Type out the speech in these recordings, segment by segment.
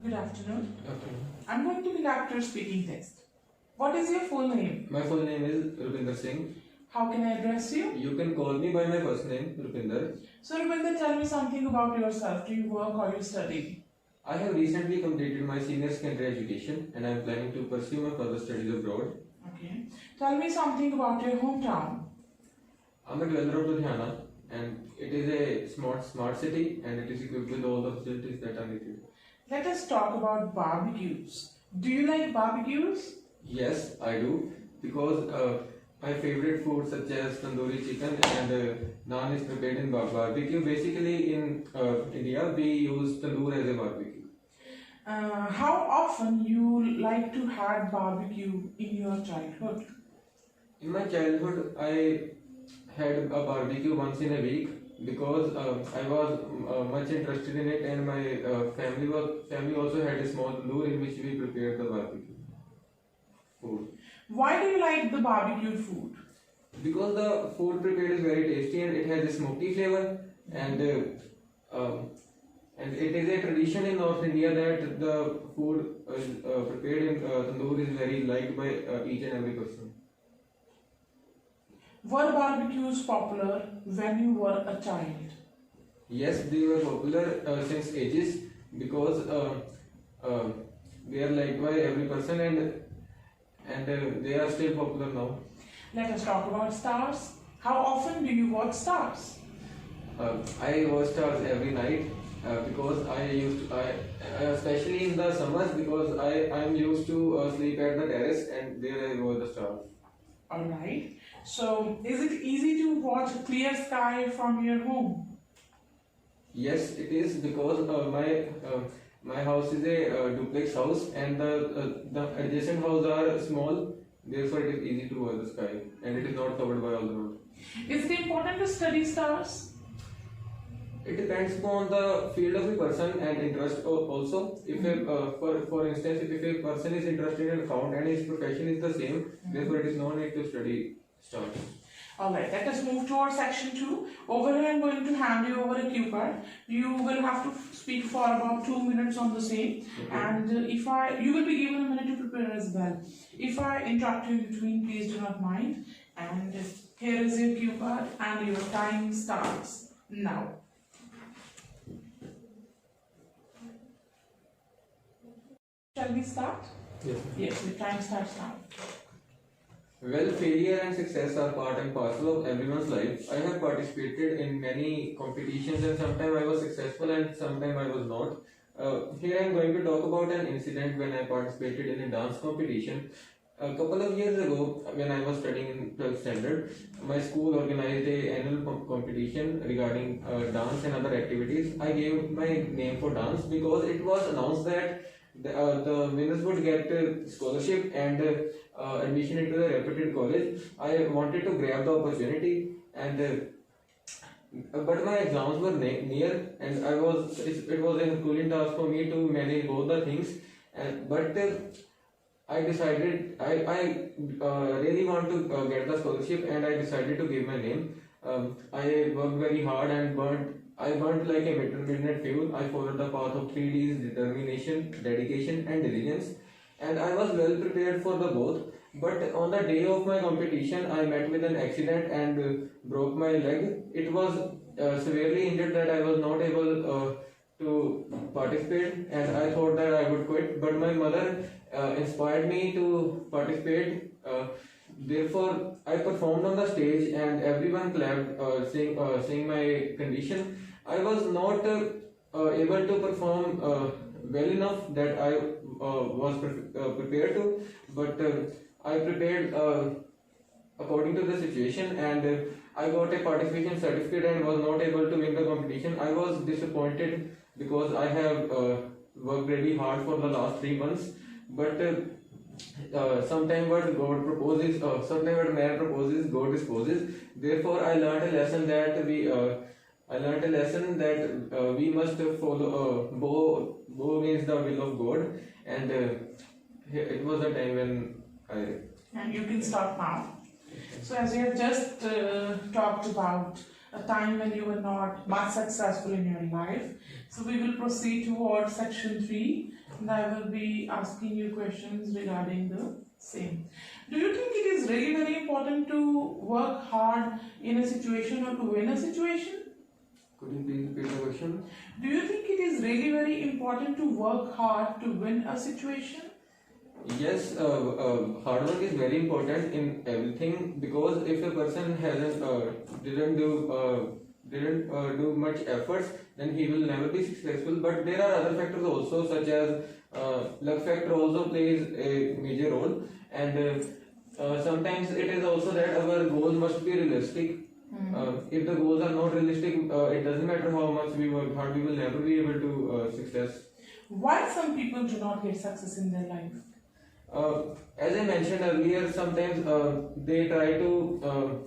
Good afternoon. Okay. I'm going to conduct your speaking test. What is your full name? My full name is Rupinder Singh. How can I address you? You can call me by my first name, Rupinder. So, Rupinder, tell me something about yourself. Do you work or you study? I have recently completed my senior secondary education and I am planning to pursue my further studies abroad. Okay. Tell me something about your hometown. I'm a dweller of Ludhiana and it is a smart city and it is equipped with all the facilities that are needed. Let us talk about barbecues. Do you like barbecues? Yes, I do because my favorite food such as tandoori chicken and naan is prepared in barbecue. Basically in India we use tandoor as a barbecue. How often you like to have barbecue in your childhood? In my childhood, I had a barbecue once in a week because I was much interested in it, and my family also had a small tandoor in which we prepared the barbecue food. Why do you like the barbecued food? Because the food prepared is very tasty and it has a smoky flavor, and it is a tradition in North India that the food prepared in tandoor is very liked by each and every person. Were barbecues popular when you were a child? Yes, they were popular since ages because uh, they are liked by every person and they are still popular now. Let us talk about stars. How often do you watch stars? I watch stars every night because especially in the summers because I am used to sleep at the terrace and there I watch the stars. Alright. So, is it easy to watch a clear sky from your home? Yes, it is because my house is a duplex house and the adjacent houses are small. Therefore, it is easy to watch the sky and it is not covered by all the road. Is it important to study stars? It depends upon the field of a person and interest also. If for instance, if a person is interested in account and his profession is the same, therefore it is no need to study stars. Alright, let us move to our section 2. Over here I am going to hand you over a cue card. You will have to speak for about 2 minutes on the same. Okay. And you will be given a minute to prepare as well. If I interrupt you in between, please do not mind. And here is your cue card and your time starts now. Shall we start? Yes. Yes, the time starts now. Well, failure and success are part and parcel of everyone's life. I have participated in many competitions and sometimes I was successful and sometimes I was not. Here I am going to talk about an incident when I participated in a dance competition. A couple of years ago, when I was studying in 12th standard, my school organized a annual competition regarding dance and other activities. I gave my name for dance because it was announced that the winners would get scholarship and admission into the reputed college. I wanted to grab the opportunity and but my exams were near and it was a Herculean task for me to manage both the things but I decided I really want to get the scholarship and I decided to give my name. I worked very hard and I burnt like a midnight fuel. I followed the path of 3Ds: determination, dedication, and diligence. And I was well prepared for the both. But on the day of my competition, I met with an accident and broke my leg. It was severely injured that I was not able to participate, and I thought that I would quit. But my mother inspired me to participate. Therefore, I performed on the stage, and everyone clapped, seeing my condition. I was not able to perform well enough that I was prepared to, but I prepared according to the situation and I got a participation certificate and was not able to win the competition. I was disappointed because I have worked really hard for the last 3 months, but sometimes what God proposes, sometimes what man proposes, God disposes. Therefore, I learned a lesson that we must follow go against the will of God, and it was a time when I. And you can start now. So, as we have just talked about a time when you were not much successful in your life. So we will proceed towards section 3, and I will be asking you questions regarding the same. Do you think it is really very important to work hard in a situation or to win a situation? Could you please repeat the question? Do you think it is really very important to work hard to win a situation? Yes, hard work is very important in everything, because if a person hasn't didn't do much efforts, then he will never be successful. But there are other factors also, such as luck factor also plays a major role, and sometimes it is also that our goals must be realistic. If the goals are not realistic, it doesn't matter how much we work hard, we will never be able to success. Why some people do not get success in their life? As I mentioned earlier, sometimes they try to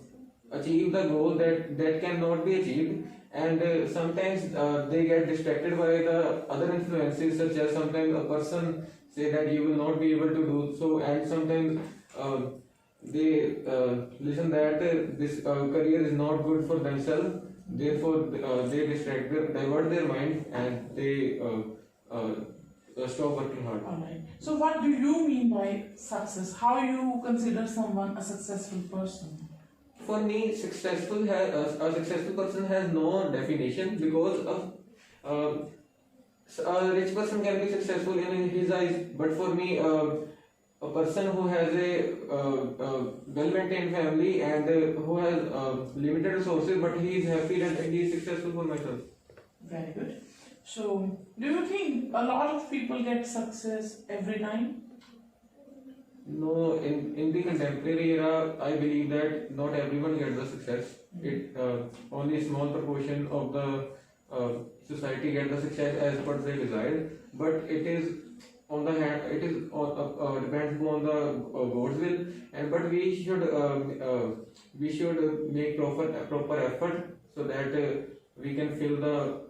achieve the goal that cannot be achieved, and sometimes they get distracted by the other influences, such as sometimes a person say that you will not be able to do so, and sometimes they listen that this career is not good for themselves, therefore they divert their mind, and they stop working hard. Alright. So what do you mean by success? How you consider someone a successful person? For me, successful a successful person has no definition, because a rich person can be successful in his eyes, but for me, a person who has a well-maintained family and who has limited resources, but he is happy and he is successful for myself. Very good. So, do you think a lot of people get success every time? No, in the contemporary era, I believe that not everyone gets the success. It only a small proportion of the society get the success as per they desired. But it is on the hand, it is depends upon the God's will. And but we should make proper effort, so that we can fill the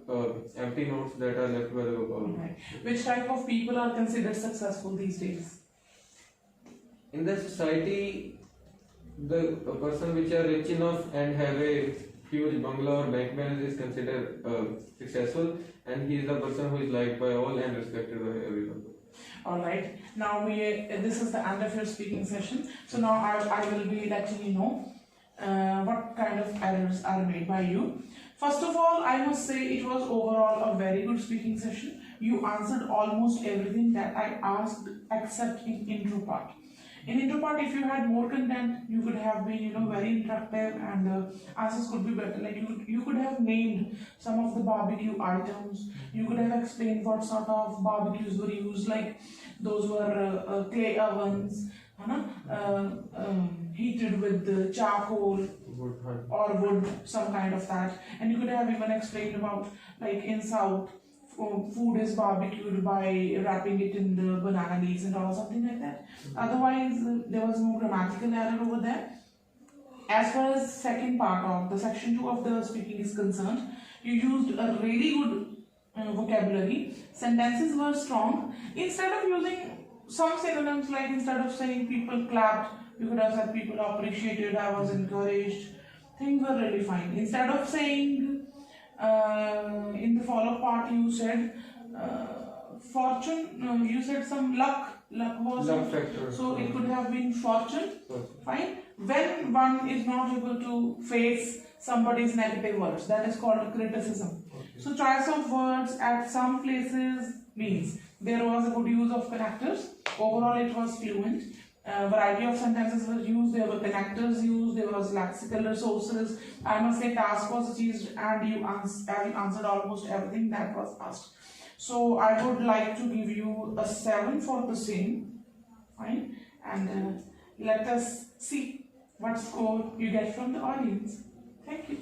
empty notes that are left by the Right. Which type of people are considered successful these days? in the society. The person which are rich enough and have a huge bungalow or bank balance is considered successful, and he is the person who is liked by all and respected by everyone. Alright. Now this is the end of your speaking session. So now I will be letting you know what kind of errors are made by you. First of all, I must say it was overall a very good speaking session. You answered almost everything that I asked except in intro part. In intro part, if you had more content, you could have been, very interactive, and answers could be better. Like you could have named some of the barbecue items. You could have explained what sort of barbecues were used. Like those were clay ovens, heated with the charcoal or wood, some kind of that. And you could have even explained about, like in South, food is barbecued by wrapping it in the banana leaves and all, something like that. Otherwise, there was no grammatical error over there. As far as second part of the section 2 of the speaking is concerned, you used a really good vocabulary. Sentences were strong. Instead of using some synonyms, like instead of saying people clapped, you could have said people appreciated, I was encouraged. Things were really fine. Instead of saying in the follow part you said fortune, you said some luck was Luck factor. so it could have been fortune. Fine. When one is not able to face somebody's negative words, that is called criticism. So choice of words at some places means there was a good use of connectors. Overall it was fluent. Variety of sentences were used, there were connectors used, there was lexical resources. I must say task was achieved, and you answered almost everything that was asked. So I would like to give you a 7 for the same. Fine. And let us see what score you get from the audience. Thank you.